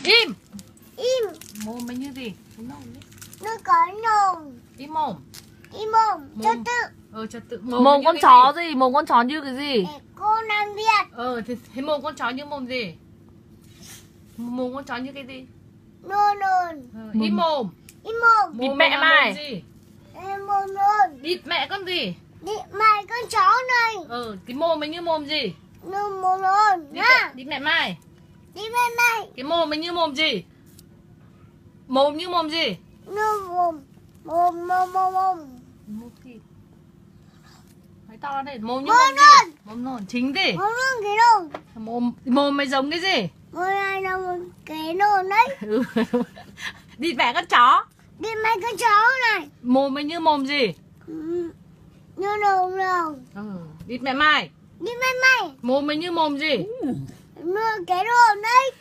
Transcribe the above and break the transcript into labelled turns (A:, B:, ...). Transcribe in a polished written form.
A: Im.
B: Im.
A: Mồm mày như gì?
B: Nó có nồng.
A: Im mồm.
B: Im mồm. Trật tự.
A: Trật tự.
C: Mồm con chó gì? Mồm con chó như cái gì?
B: Cô Nam Việt.
A: Thì thế mồm con chó như mồm gì? Mồm con chó như cái gì?
B: Nôn nôn.
A: Im mồm.
B: Im mồm.
C: Bịt mẹ mày.
B: Im mồm nôn.
A: Bịt mẹ con gì?
B: Bịt mày con chó này.
A: Cái mồm mày như mồm gì?
B: Nôn mồm nôn. Nha.
A: Bịt mẹ mày.
B: Bịt mẹ mày.
A: Cái mồm mày như mồm gì? Mồm như mồm gì?
B: Nôn mồm. Mồm mồm mồm mồm.
A: Mồm gì? Nói to đây. Mồm như
B: Mồm
A: mồm gì? Mồm nôn. Chính gì?
B: Mồm nôn cái nôn.
A: Mồm mày giống cái gì?
B: Mồm này là một cái nôn đấy.
A: Bịt mẹ con chó.
B: Bịt mẹ con chó này.
A: Mồm mày như mồm gì?
B: Như nồng nồng.
A: Bịt mẹ mày.
B: Bịt mẹ mày.
A: Mồm mày như mồm gì?
B: Như cái nôn đấy.